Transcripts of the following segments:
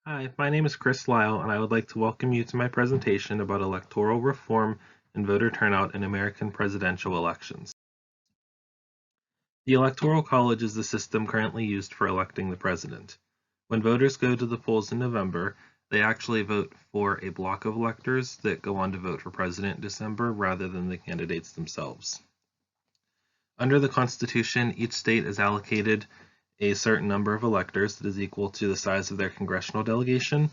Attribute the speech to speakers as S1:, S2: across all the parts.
S1: Hi, my name is Chris Lisle, and I would like to welcome you to my presentation about electoral reform and voter turnout in American presidential elections. The Electoral College is the system currently used for electing the president. When voters go to the polls in November, they actually vote for a block of electors that go on to vote for president in December rather than the candidates themselves. Under the Constitution, each state is allocated a certain number of electors that is equal to the size of their congressional delegation,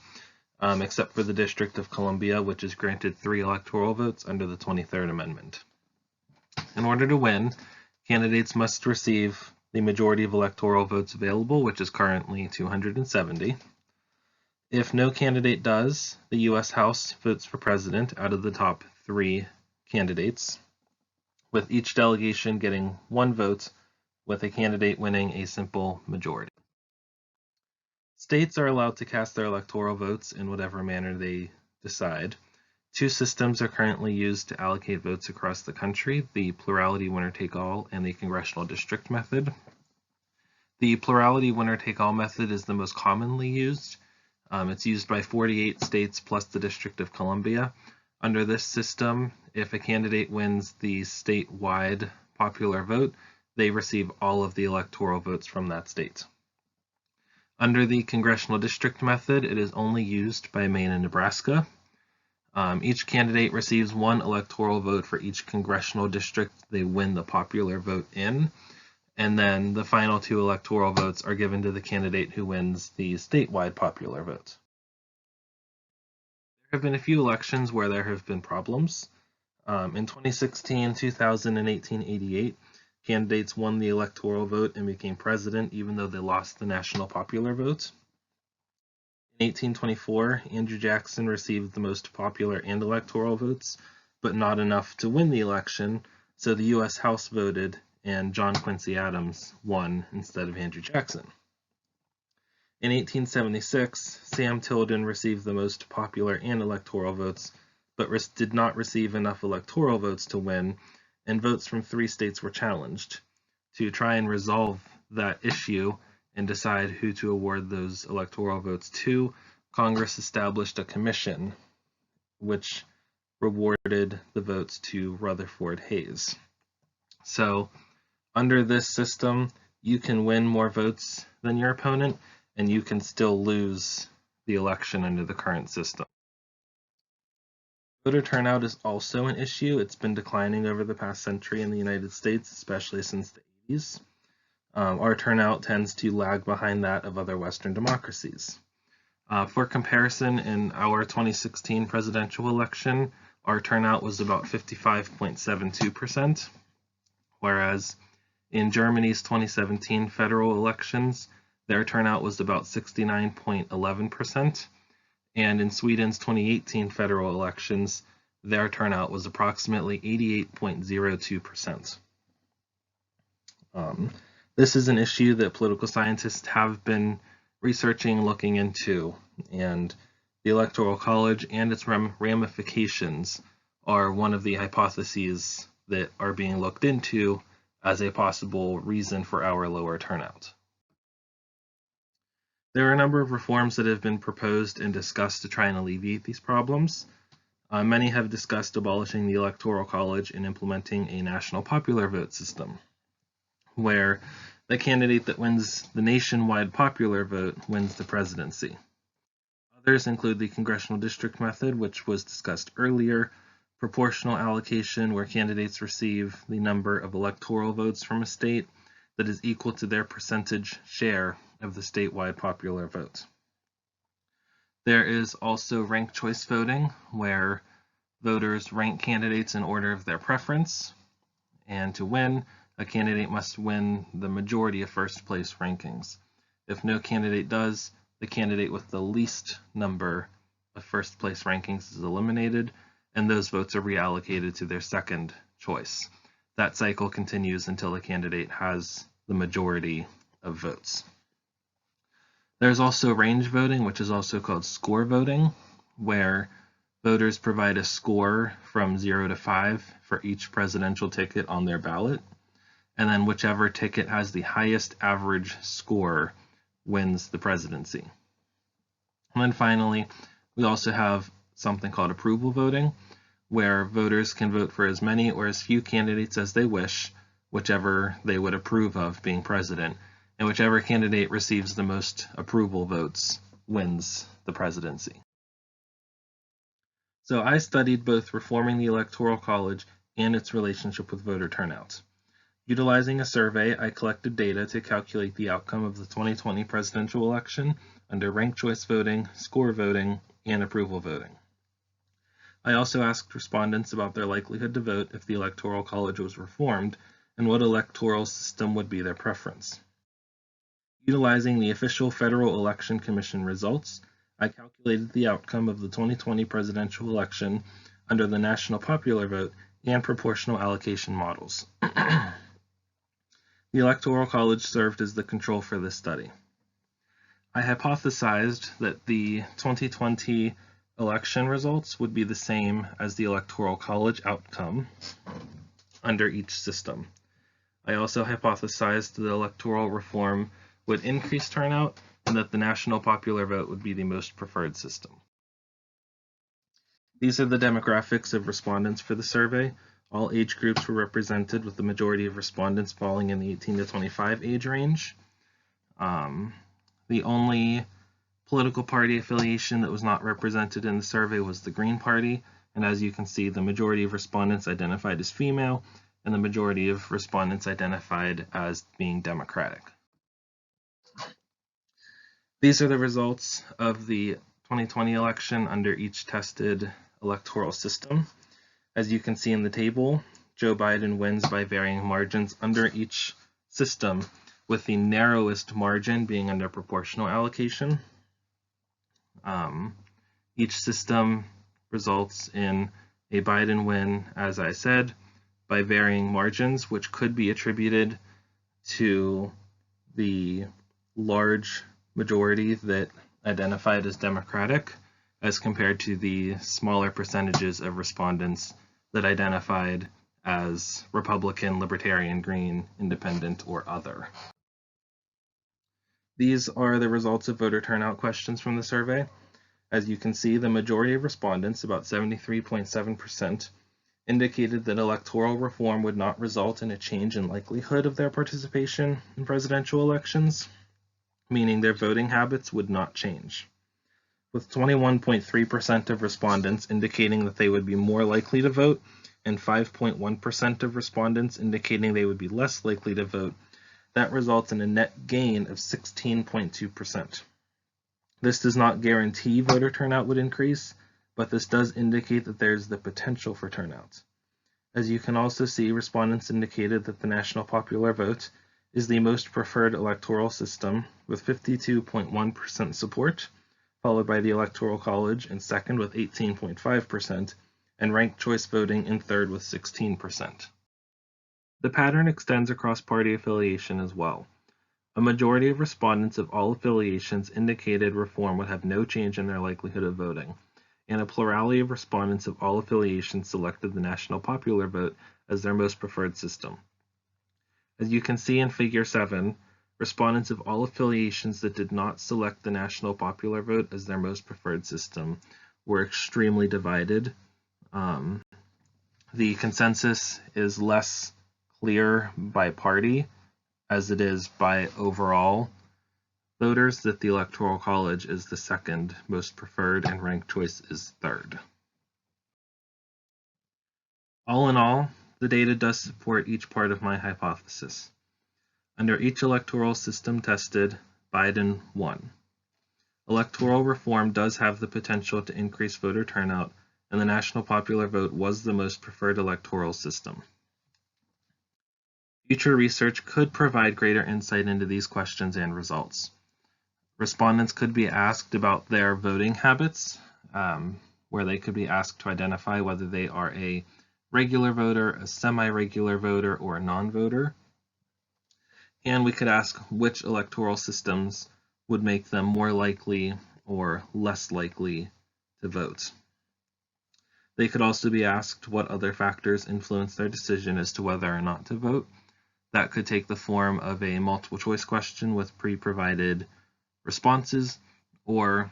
S1: except for the District of Columbia, which is granted 3 electoral votes under the 23rd Amendment. In order to win, candidates must receive the majority of electoral votes available, which is currently 270. If no candidate does, the U.S. House votes for president out of the top 3 candidates, with each delegation getting 1 vote, with a candidate winning a simple majority. States are allowed to cast their electoral votes in whatever manner they decide. 2 systems are currently used to allocate votes across the country, the plurality winner-take-all and the congressional district method. The plurality winner-take-all method is the most commonly used. It's used by 48 states plus the District of Columbia. Under this system, if a candidate wins the statewide popular vote, they receive all of the electoral votes from that state. Under the congressional district method, it is only used by Maine and Nebraska. Each candidate receives 1 electoral vote for each congressional district they win the popular vote in, and then the final 2 electoral votes are given to the candidate who wins the statewide popular vote. There have been a few elections where there have been problems. In 2016, 2000, and 1888, candidates won the electoral vote and became president even though they lost the national popular vote. In 1824, Andrew Jackson received the most popular and electoral votes, but not enough to win the election, so the U.S. House voted and John Quincy Adams won instead of Andrew Jackson. In 1876, Sam Tilden received the most popular and electoral votes, but did not receive enough electoral votes to win, and votes from 3 states were challenged. To try and resolve that issue and decide who to award those electoral votes to, Congress established a commission which rewarded the votes to Rutherford Hayes. So, under this system, you can win more votes than your opponent, and you can still lose the election under the current system. Voter turnout is also an issue. It's been declining over the past century in the United States, especially since the 80s. Our turnout tends to lag behind that of other Western democracies. For comparison, in our 2016 presidential election, our turnout was about 55.72%, whereas in Germany's 2017 federal elections, their turnout was about 69.11%, and in Sweden's 2018 federal elections, their turnout was approximately 88.02%. This is an issue that political scientists have been researching and looking into, and the Electoral College and its ramifications are one of the hypotheses that are being looked into as a possible reason for our lower turnout. There are a number of reforms that have been proposed and discussed to try and alleviate these problems. Many have discussed abolishing the Electoral College and implementing a national popular vote system, where the candidate that wins the nationwide popular vote wins the presidency. Others include the congressional district method, which was discussed earlier, proportional allocation, where candidates receive the number of electoral votes from a state that is equal to their percentage share of the statewide popular vote. There is also ranked choice voting, where voters rank candidates in order of their preference, and to win, a candidate must win the majority of first place rankings. If no candidate does, the candidate with the least number of first place rankings is eliminated, and those votes are reallocated to their second choice. That cycle continues until a candidate has the majority of votes. There's also range voting, which is also called score voting, where voters provide a score from 0 to 5 for each presidential ticket on their ballot, and then whichever ticket has the highest average score wins the presidency. And then finally, we also have something called approval voting, where voters can vote for as many or as few candidates as they wish, whichever they would approve of being president, and whichever candidate receives the most approval votes wins the presidency. So I studied both reforming the Electoral College and its relationship with voter turnout. Utilizing a survey, I collected data to calculate the outcome of the 2020 presidential election under ranked choice voting, score voting, and approval voting. I also asked respondents about their likelihood to vote if the Electoral College was reformed and what electoral system would be their preference. Utilizing the official Federal Election Commission results, I calculated the outcome of the 2020 presidential election under the national popular vote and proportional allocation models. The Electoral College served as the control for this study. I hypothesized that the 2020 election results would be the same as the Electoral College outcome under each system. I also hypothesized that electoral reform would increase turnout and that the national popular vote would be the most preferred system. These are the demographics of respondents for the survey. All age groups were represented, with the majority of respondents falling in the 18 to 25 age range. The only political party affiliation that was not represented in the survey was the Green Party, and as you can see, the majority of respondents identified as female, and the majority of respondents identified as being Democratic. These are the results of the 2020 election under each tested electoral system. As you can see in the table, Joe Biden wins by varying margins under each system, with the narrowest margin being under proportional allocation. Each system results in a Biden win, as I said, by varying margins, which could be attributed to the large majority that identified as Democratic, as compared to the smaller percentages of respondents that identified as Republican, Libertarian, Green, Independent, or other. These are the results of voter turnout questions from the survey. As you can see, the majority of respondents, about 73.7%, indicated that electoral reform would not result in a change in likelihood of their participation in presidential elections, meaning their voting habits would not change, with 21.3% of respondents indicating that they would be more likely to vote and 5.1% of respondents indicating they would be less likely to vote. That results in a net gain of 16.2%. This does not guarantee voter turnout would increase, but this does indicate that there's the potential for turnout. As you can also see, respondents indicated that the national popular vote is the most preferred electoral system, with 52.1% support, followed by the Electoral College in second with 18.5%, and ranked choice voting in third with 16%. The pattern extends across party affiliation as well. A majority of respondents of all affiliations indicated reform would have no change in their likelihood of voting, and a plurality of respondents of all affiliations selected the national popular vote as their most preferred system. As you can see in Figure 7, respondents of all affiliations that did not select the national popular vote as their most preferred system were extremely divided. The consensus is less clear by party as it is by overall voters that the Electoral College is the second most preferred and ranked choice is third. All in all, the data does support each part of my hypothesis. Under each electoral system tested, Biden won. Electoral reform does have the potential to increase voter turnout, and the national popular vote was the most preferred electoral system. Future research could provide greater insight into these questions and results. Respondents could be asked about their voting habits, where they could be asked to identify whether they are a regular voter, a semi-regular voter, or a non-voter. And we could ask which electoral systems would make them more likely or less likely to vote. They could also be asked what other factors influence their decision as to whether or not to vote. That could take the form of a multiple choice question with pre-provided responses, or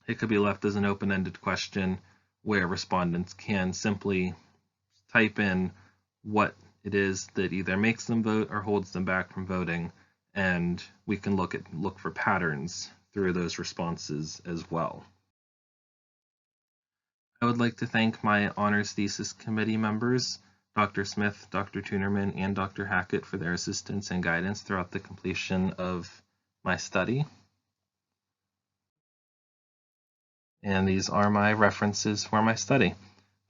S1: It could be left as an open-ended question where respondents can simply type in what it is that either makes them vote or holds them back from voting, and we can look for patterns through those responses as well. I would like to thank my honors thesis committee members, Dr. Smith, Dr. Tunerman, and Dr. Hackett, for their assistance and guidance throughout the completion of my study. And these are my references for my study.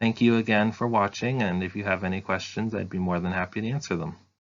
S1: Thank you again for watching, and if you have any questions, I'd be more than happy to answer them.